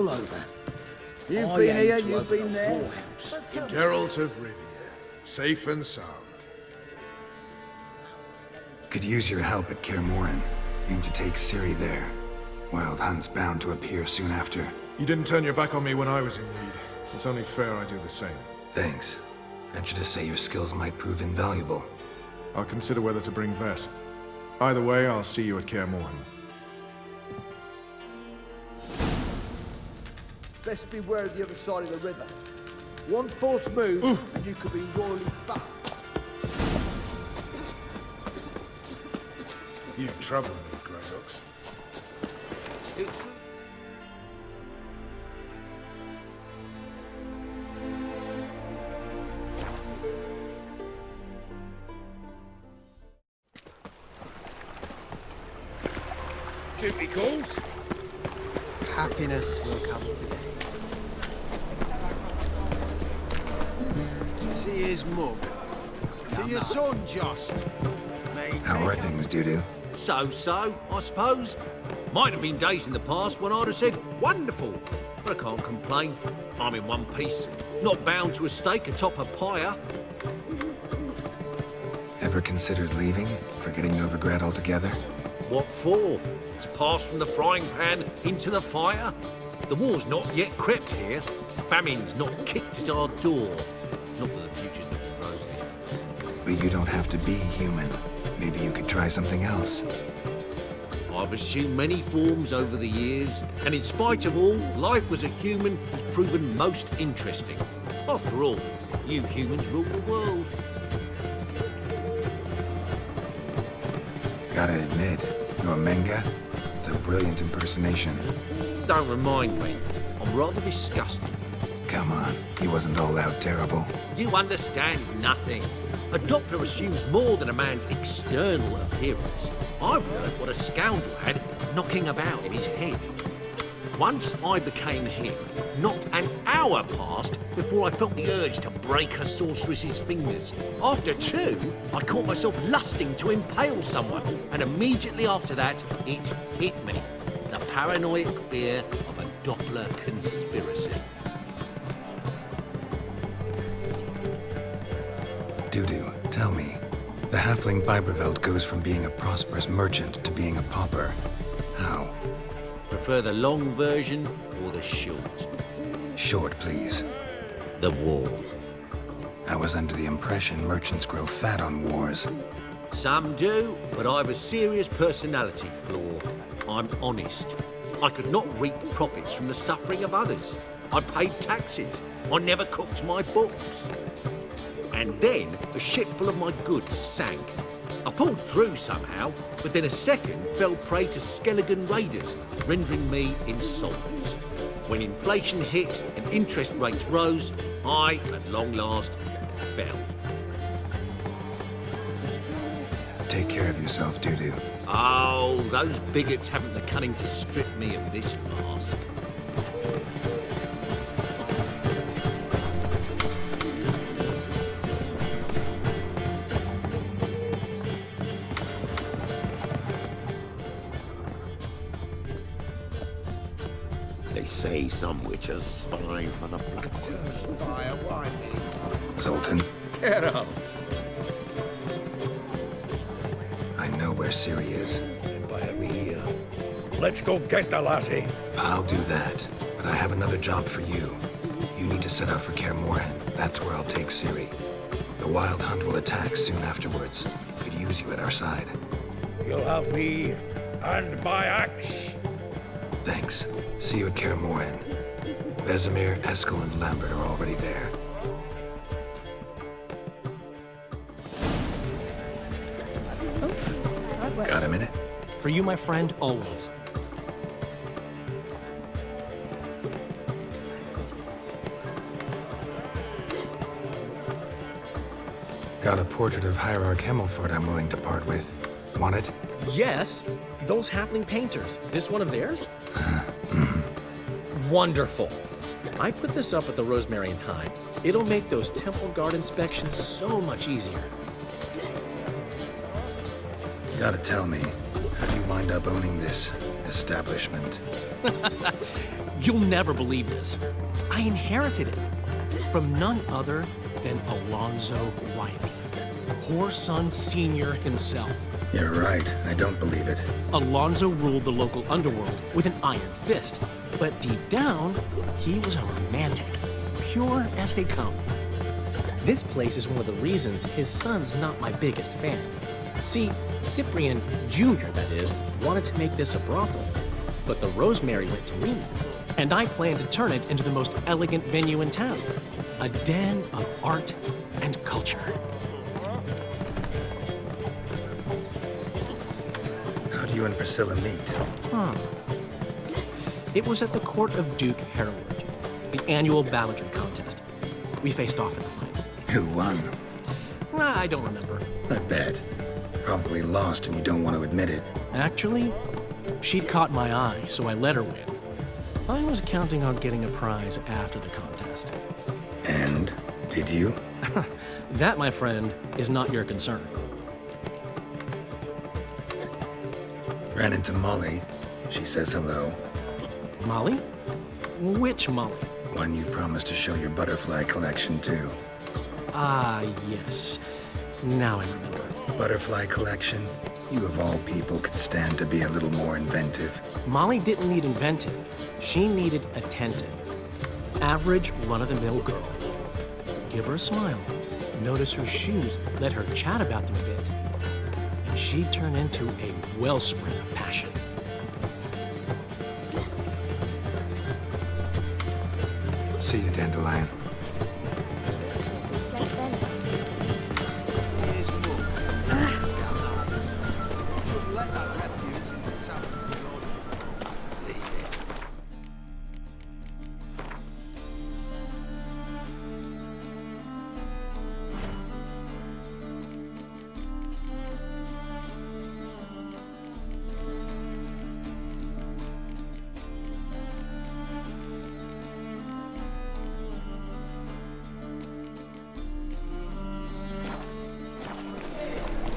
all over. You've I been aim here, to you've open been a there. whorehouse. Geralt of Rivia, safe and sound. Could use your help at Kaer Morhen. Aim to take Ciri there. Wild Hunt's bound to appear soon after. You didn't turn your back on me when I was in need. It's only fair I do the same. Thanks. Venture to say your skills might prove invaluable. I'll consider whether to bring Vess. Either way, I'll see you at Kaer Morhen. Best beware of the other side of the river. One false move, and you could be royally fucked. You trouble me, Greylocks. Duty calls. Happiness will come today. See his mug. To your son, Jost. How are things, Dudu? So, I suppose. Might have been days in the past when I'd have said, wonderful. But I can't complain. I'm in one piece. Not bound to a stake atop a pyre. Ever considered leaving? Forgetting Novigrad altogether? What for? To pass from the frying pan into the fire? The war's not yet crept here. Famine's not kicked at our door. Not that the future's looking rosy. But you don't have to be human. Maybe you could try something else. I've assumed many forms over the years, and in spite of all, life as a human has proven most interesting. After all, you humans rule the world. Gotta admit, your Menga? It's a brilliant impersonation. Don't remind me. I'm rather disgusted. Come on, he wasn't all out terrible. You understand nothing. A Doppler assumes more than a man's external appearance. I've learned what a scoundrel had knocking about in his head. Once I became him, not an hour passed before I felt the urge to break a sorceress's fingers. After two, I caught myself lusting to impale someone, and immediately after that, it hit me. The paranoid fear of a Doppler conspiracy. Dudu, tell me. The halfling Biberveld goes from being a prosperous merchant to being a pauper. How? Prefer the long version or the short? Short, please. The war. I was under the impression merchants grow fat on wars. Some do, but I have a serious personality flaw. I'm honest. I could not reap profits from the suffering of others. I paid taxes. I never cooked my books. And then a ship full of my goods sank. I pulled through somehow, but then a second fell prey to Skelligan raiders, rendering me insolvent. When inflation hit and interest rates rose, I, at long last, fell. Take care of yourself, Dudu. Oh, those bigots haven't the cunning to strip me of this mask. They say some witches spy for the Black One. Fire, why me? Zoltan, Get out! I know where Ciri is. Then why are we here? Let's go get the lassie. I'll do that, but I have another job for you. You need to set out for Kaer Morhen. That's where I'll take Ciri. The Wild Hunt will attack soon afterwards. Could use you at our side. You'll have me and my axe. Thanks. See you at Kaer Morhen. Vesemir, Eskel, and Lambert are already there. Got a minute? For you, my friend, always. Got a portrait of Hierarch Himmelford I'm willing to part with. Want it? Yes, those halfling painters. This one of theirs? Wonderful. I put this up at the Rosemary and Thyme. It'll make those temple guard inspections so much easier. Gotta tell me, how do you wind up owning this establishment? You'll never believe this. I inherited it from none other than Alonzo Wiley, Whoreson Sr. himself. You're right. I don't believe it. Alonzo ruled the local underworld with an iron fist, but deep down, he was a romantic, pure as they come. This place is one of the reasons his son's not my biggest fan. See, Cyprian Jr., that is, wanted to make this a brothel, but the Rosemary went to me, and I plan to turn it into the most elegant venue in town, a den of art and culture. How do you and Priscilla meet? It was at the court of Duke Hereward, the annual balladry contest. We faced off in the fight. Who won? I don't remember. I bet. Probably lost and you don't want to admit it. Actually, she'd caught my eye, so I let her win. I was counting on getting a prize after the contest. And? Did you? That, my friend, is not your concern. Ran into Molly. She says hello. Molly? Which Molly? One you promised to show your butterfly collection to. Ah, yes. Now I remember. Butterfly collection? You of all people could stand to be a little more inventive. Molly didn't need inventive. She needed attentive. Average, run-of-the-mill girl. Give her a smile. Notice her shoes. Let her chat about them a bit. And she'd turn into a wellspring of passion. See you, Dandelion. Here's Mook. Nice. Shouldn't let that refuse into taverns with order.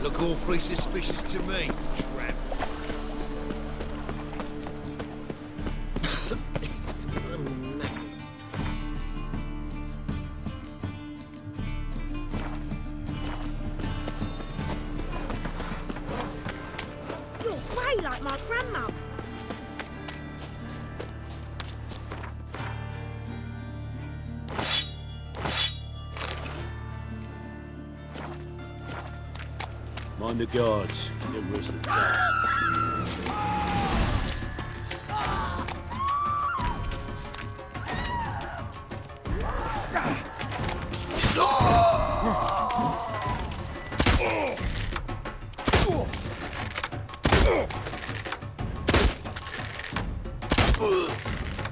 Look awfully suspicious to me, tramp. You're grey like my grandma. Mind the guards and the rest of the cats.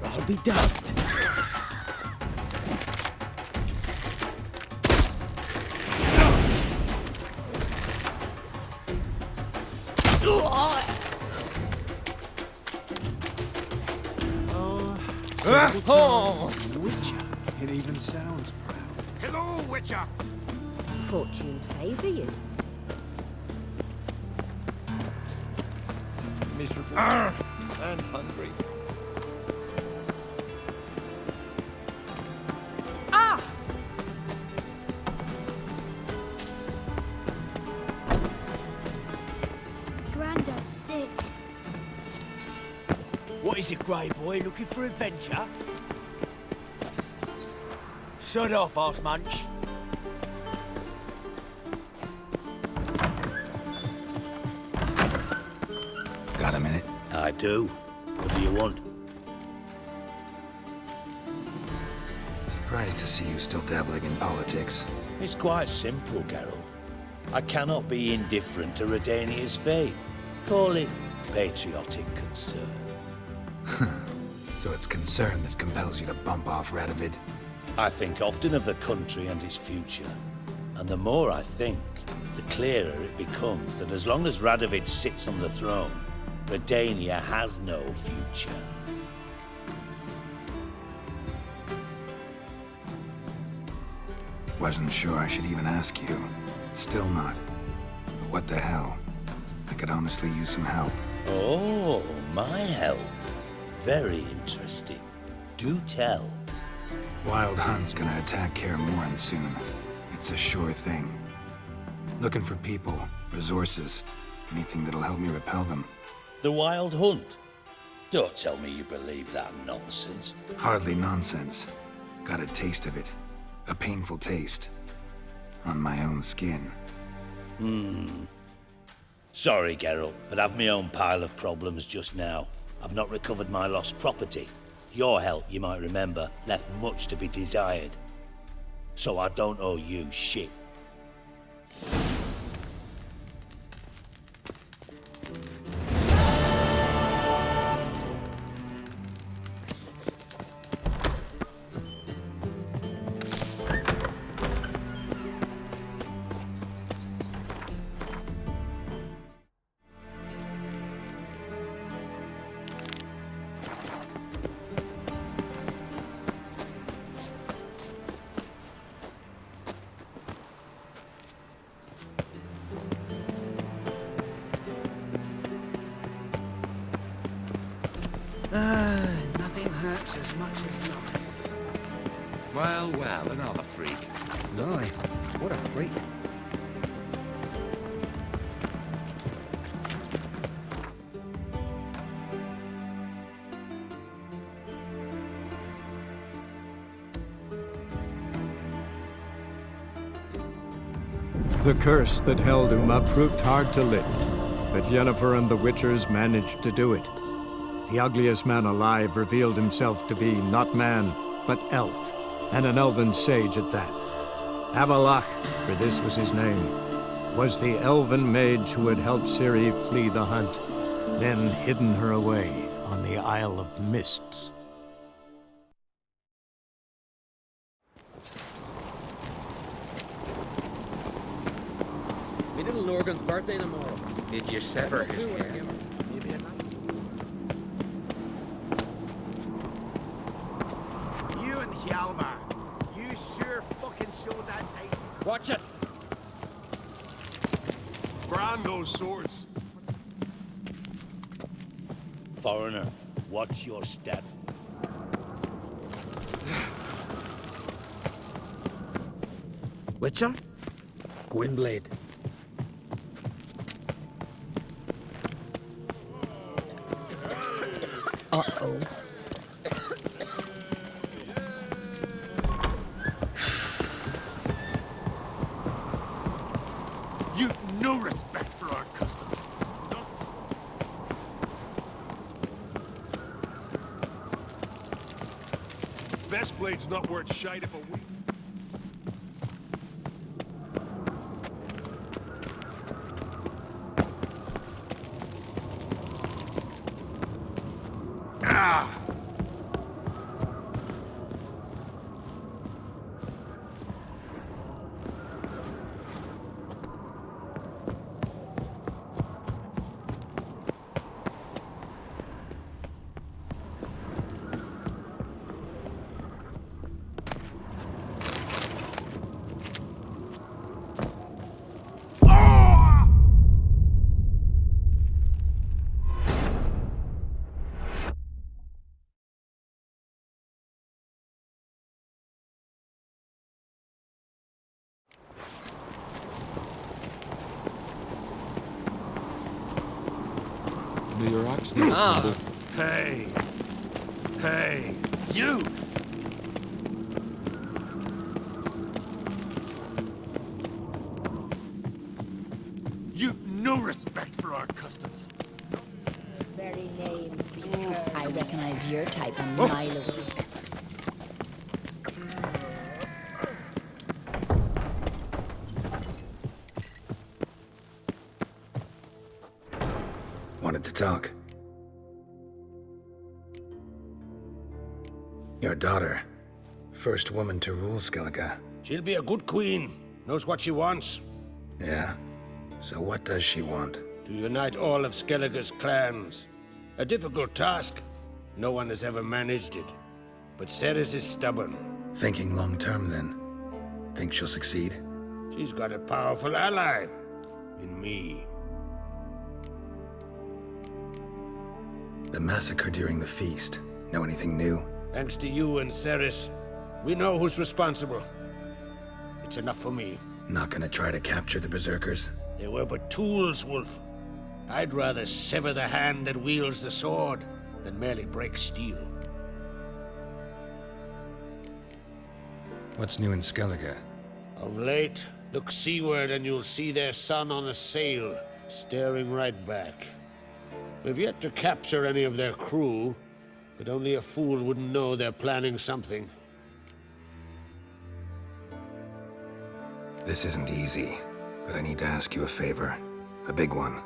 I'll be damned. Witcher. It even sounds proud. Hello, Witcher! Fortune favour you. Miserable and hungry. Ah! Grandad's sick. What is it, Grey Boy? Looking for adventure? Sod off, arse munch. Got a minute? I do. What do you want? Surprised to see you still dabbling in politics. It's quite simple, Geralt. I cannot be indifferent to Redania's fate. Call it patriotic concern. So it's concern that compels you to bump off Radovid? I think often of the country and its future. And the more I think, the clearer it becomes that as long as Radovid sits on the throne, Redania has no future. Wasn't sure I should even ask you. Still not. But what the hell? I could honestly use some help. Oh, my help. Very interesting. Do tell. Wild Hunt's gonna attack Kaer Morhen soon. It's a sure thing. Looking for people, resources, anything that'll help me repel them. The Wild Hunt? Don't tell me you believe that nonsense. Hardly nonsense. Got a taste of it. A painful taste. On my own skin. Sorry, Geralt, but I've my own pile of problems just now. I've not recovered my lost property. Your help, you might remember, left much to be desired. So I don't owe you shit. Nothing hurts as much as life. Well, well, another freak. Lie. What a freak. The curse that held Uma proved hard to lift, but Yennefer and the Witchers managed to do it. The ugliest man alive revealed himself to be not man, but elf, and an elven sage at that. Avallac'h, for this was his name, was the elven mage who had helped Ciri flee the hunt, then hidden her away on the Isle of Mists. My little Norgon's birthday tomorrow. Did you sever his hair? You and Hjalmar, you sure fucking showed that hate. Watch it! Brand those swords. Foreigner, watch your step. Witcher? Gwynblade. Uh-oh. You've no respect for our customs. Best blade's not worth shite if a week. May your axe not crumble. Hey! Hey! You! You've no respect for our customs. Very names be cursed. I recognize your type a mile away. Wanted to talk. Your daughter. First woman to rule Skellige. She'll be a good queen. Knows what she wants. Yeah? So what does she want? To unite all of Skellige's clans. A difficult task. No one has ever managed it. But Ceres is stubborn. Thinking long term, then. Think she'll succeed? She's got a powerful ally. In me. The massacre during the feast. Know anything new? Thanks to you and Ceres, we know who's responsible. It's enough for me. Not gonna try to capture the Berserkers? They were but tools, Wolf. I'd rather sever the hand that wields the sword than merely break steel. What's new in Skellige? Of late, look seaward and you'll see their sun on a sail, staring right back. We've yet to capture any of their crew, but only a fool wouldn't know they're planning something. This isn't easy, but I need to ask you a favor. A big one.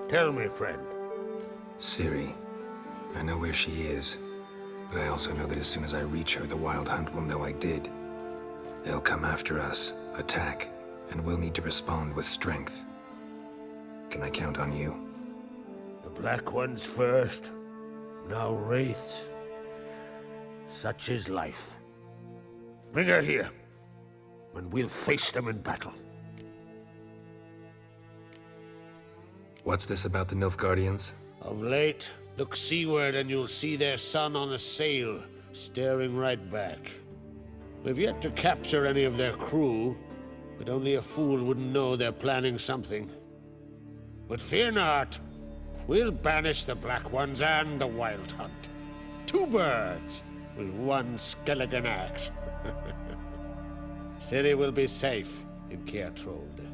Tell me, friend. Ciri. I know where she is, but I also know that as soon as I reach her, the Wild Hunt will know I did. They'll come after us, attack, and we'll need to respond with strength. Can I count on you? The Black Ones first, now Wraiths. Such is life. Bring her here, and we'll face them in battle. What's this about the Nilfgaardians? Of late, look seaward and you'll see their sun on a sail, staring right back. We've yet to capture any of their crew, but only a fool wouldn't know they're planning something. But fear not, we'll banish the Black Ones and the Wild Hunt. 2 birds with 1 Skelligan axe. Ciri will be safe in Caer Trode.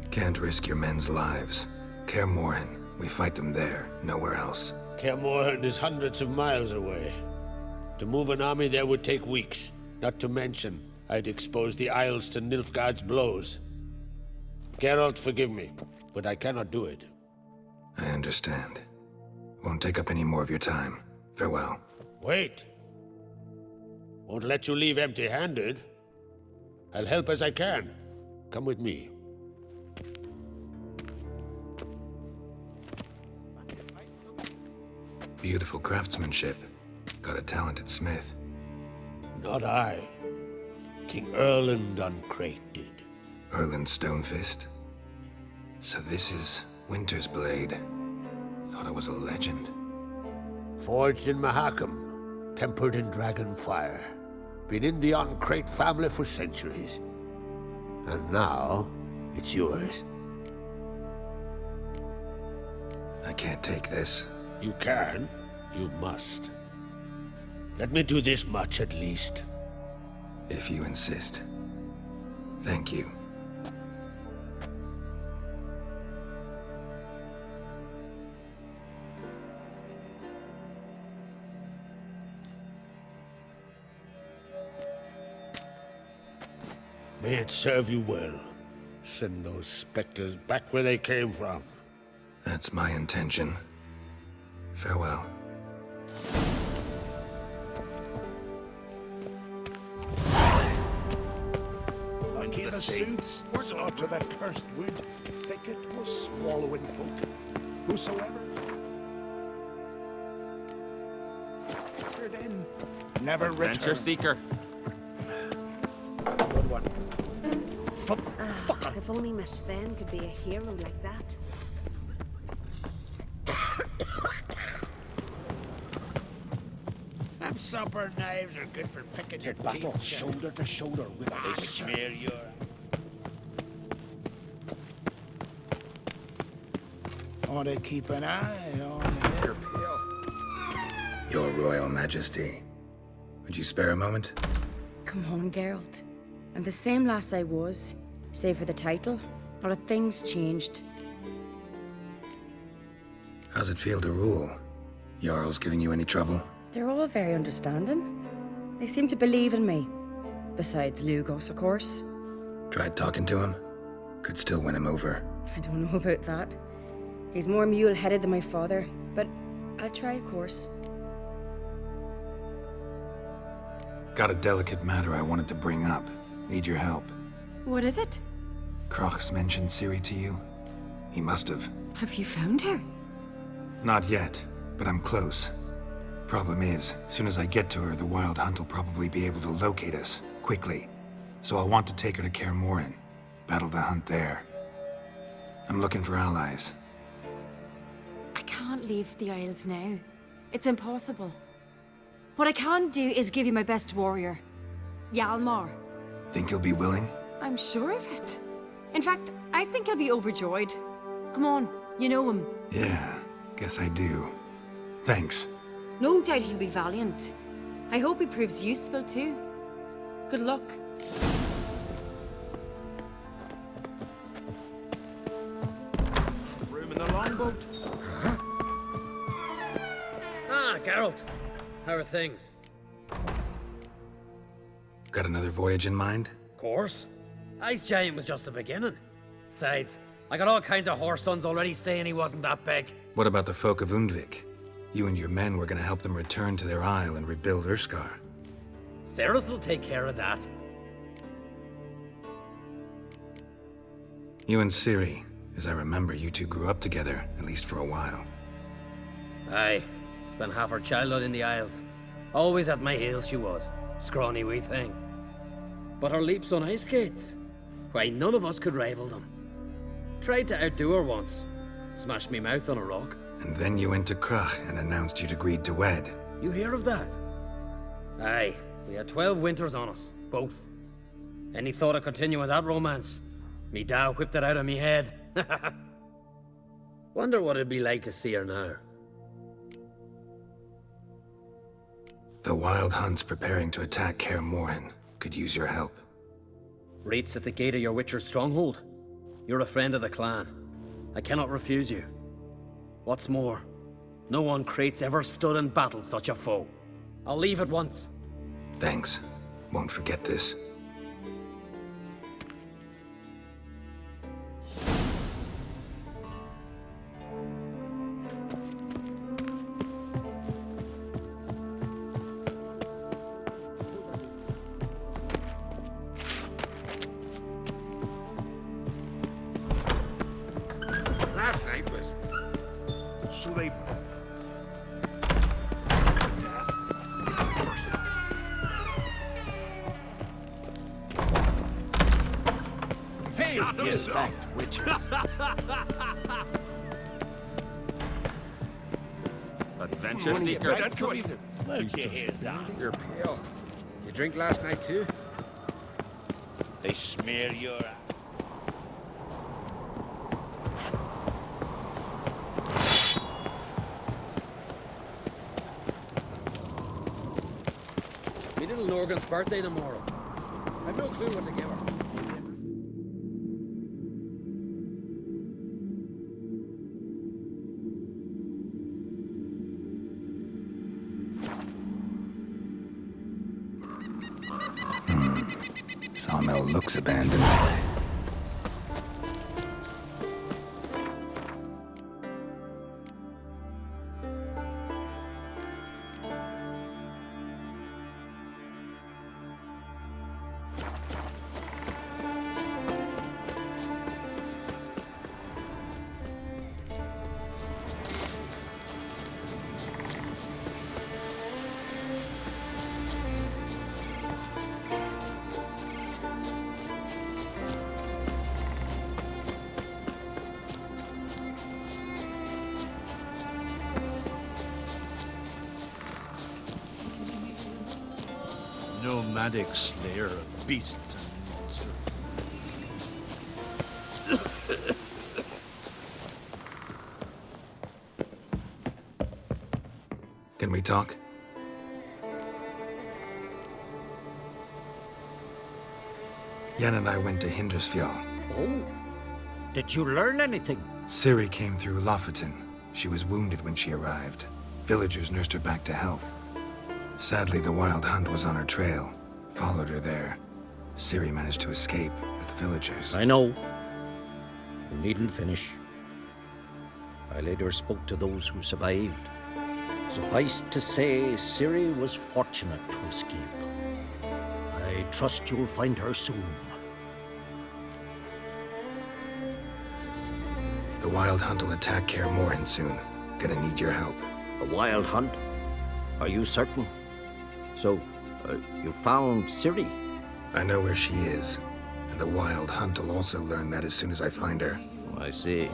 Can't risk your men's lives. Kaer Morhen, we fight them there, nowhere else. Kaer Morhen is hundreds of miles away. To move an army there would take weeks, not to mention I'd expose the Isles to Nilfgaard's blows. Geralt, forgive me, but I cannot do it. I understand. Won't take up any more of your time. Farewell. Wait. Won't let you leave empty-handed. I'll help as I can. Come with me. Beautiful craftsmanship. Got a talented smith. Not I. King Erland Uncrate did. Erland Stonefist? So this is Winter's Blade. Thought I was a legend. Forged in Mahakam, tempered in dragon fire. Been in the Uncrate family for centuries. And now, it's yours. I can't take this. You can. You must. Let me do this much at least. If you insist. Thank you. May it serve you well. Send those specters back where they came from. That's my intention. Farewell. Like in the suits, saw to the cursed wood, thicket was swallowing folk. Whosoever entered in, never Adventure returned. seeker. Good one. If only Miss Sven could be a hero like that. Them supper knives are good for picking your Battle teeth. shoulder to shoulder with They Archer. smear your... Ought to keep an eye on him. Your Royal Majesty. Would you spare a moment? Come on, Geralt. I'm the same lass I was, save for the title. Not a thing's changed. How's it feel to rule? Jarl's giving you any trouble? They're all very understanding. They seem to believe in me. Besides Lugos, of course. Tried talking to him? Could still win him over. I don't know about that. He's more mule-headed than my father, but I'll try, of course. Got a delicate matter I wanted to bring up. Need your help. What is it? Crach's mentioned Ciri to you? He must have. Have you found her? Not yet, but I'm close. Problem is, soon as I get to her, the Wild Hunt will probably be able to locate us, quickly. So I'll want to take her to Kaer Morhen. Battle the hunt there. I'm looking for allies. I can't leave the Isles now. It's impossible. What I can do is give you my best warrior, Hjalmar. Think he'll be willing? I'm sure of it. In fact, I think he'll be overjoyed. Come on, you know him. Yeah, guess I do. Thanks. No doubt he'll be valiant. I hope he proves useful too. Good luck. Room in the longboat? Ah, Geralt. How are things? Got another voyage in mind? Of course. Ice Giant was just the beginning. Besides, I got all kinds of horse sons already saying he wasn't that big. What about the folk of Undvik? You and your men were gonna help them return to their isle and rebuild Urskar. Cerys will take care of that. You and Ciri, as I remember, you two grew up together, at least for a while. Aye. Spent half her childhood in the Isles. Always at my heels she was. Scrawny wee thing. But her leaps on ice skates? Why, none of us could rival them. Tried to outdo her once. Smashed me mouth on a rock. And then you went to Krach and announced you'd agreed to wed. You hear of that? Aye. We had 12 winters on us. Both. Any thought of continuing that romance? Me da whipped it out of me head. Wonder what it'd be like to see her now. The Wild Hunt's preparing to attack Kaer Morhen. Could use your help. Rates at the gate of your Witcher's stronghold. You're a friend of the clan. I cannot refuse you. What's more, no one Krait's ever stood in battle such a foe. I'll leave at once. Thanks. Won't forget this. Last night was... So they... Death. Person. Hey, respect, Witcher. Adventure seeker. Used to hear that. You're pale. You drink last night too? They smear your... Me little Norgan's birthday tomorrow. I've no clue what to give her. Sawmill looks abandoned. Nomadic slayer of beasts and monsters. Can we talk? Yen and I went to Hindersfjall. Oh? Did you learn anything? Ciri came through Lofoten. She was wounded when she arrived. Villagers nursed her back to health. Sadly, the Wild Hunt was on her trail. Followed her there. Ciri managed to escape with the villagers. I know. You needn't finish. I later spoke to those who survived. Suffice to say, Ciri was fortunate to escape. I trust you'll find her soon. The Wild Hunt will attack Kaer Morhen soon. Gonna need your help. A Wild Hunt? Are you certain? So, you found Ciri? I know where she is. And the Wild Hunt will also learn that as soon as I find her. I see.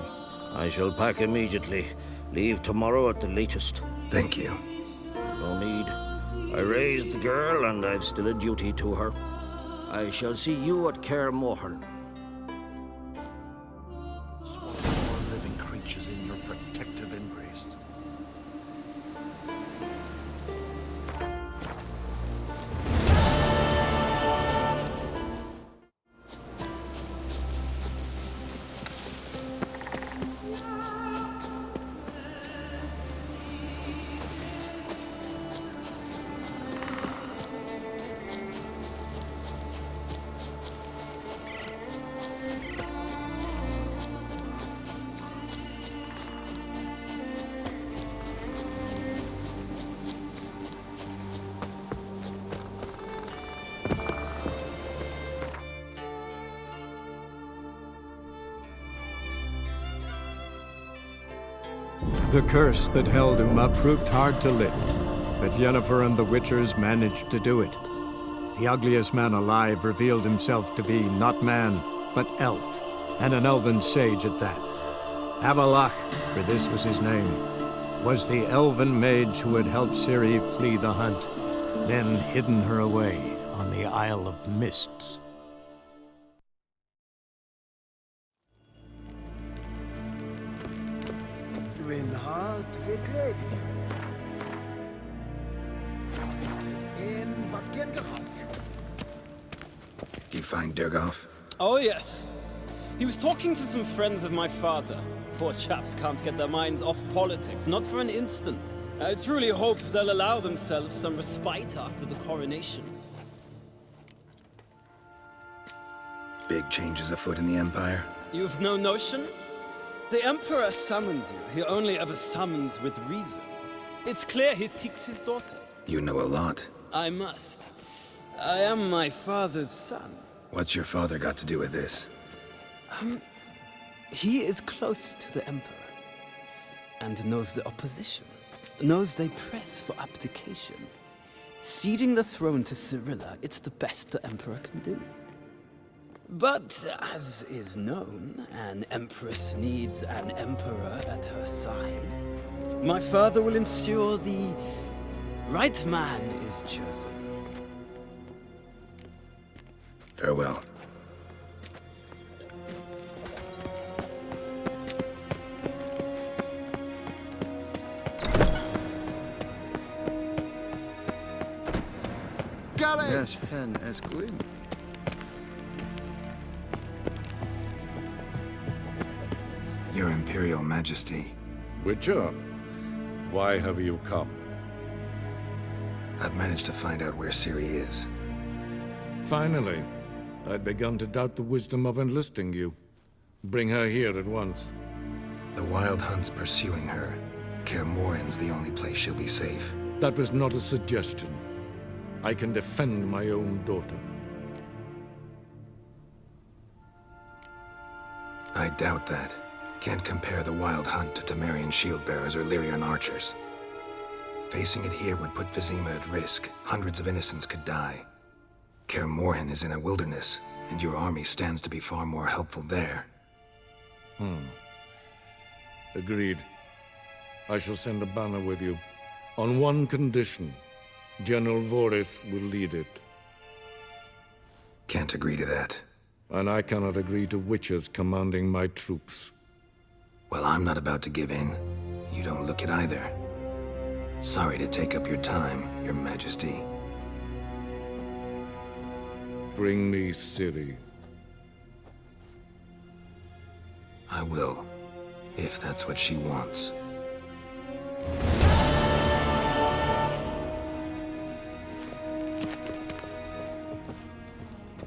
I shall pack immediately. Leave tomorrow at the latest. Thank you. No need. I raised the girl, and I've still a duty to her. I shall see you at Kaer Morhen. Swallow all living creatures in your protective embrace. The curse that held Uma proved hard to lift, but Yennefer and the Witchers managed to do it. The ugliest man alive revealed himself to be not man, but elf, and an elven sage at that. Avalach, for this was his name, was the elven mage who had helped Ciri flee the hunt, then hidden her away on the Isle of Mists. Reinhard wird ledig. In wat gern gehalt. Do you find Durgoff? Oh, yes. He was talking to some friends of my father. Poor chaps can't get their minds off politics, not for an instant. I truly hope they'll allow themselves some respite after the coronation. Big changes afoot in the Empire? You've no notion? The Emperor summoned you. He only ever summons with reason. It's clear he seeks his daughter. You know a lot. I must. I am my father's son. What's your father got to do with this? He is close to the Emperor. And knows the opposition. Knows they press for abdication. Ceding the throne to Cirilla, it's the best the Emperor can do. But, as is known, an empress needs an emperor at her side. My father will ensure the right man is chosen. Farewell. Galley! Yes, Hen Esquin. Your Imperial Majesty. Witcher, why have you come? I've managed to find out where Ciri is. Finally. I'd begun to doubt the wisdom of enlisting you. Bring her here at once. The Wild Hunt's pursuing her. Kaer Morhen's the only place she'll be safe. That was not a suggestion. I can defend my own daughter. I doubt that. Can't compare the Wild Hunt to Temerian shield-bearers or Lyrian archers. Facing it here would put Vizima at risk. Hundreds of innocents could die. Kaer Morhen is in a wilderness, and your army stands to be far more helpful there. Agreed. I shall send a banner with you. On one condition. General Voris will lead it. Can't agree to that. And I cannot agree to witches commanding my troops. Well, I'm not about to give in. You don't look it either. Sorry to take up your time, Your Majesty. Bring me Ciri. I will, if that's what she wants.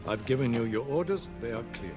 I've given you your orders. They are clear.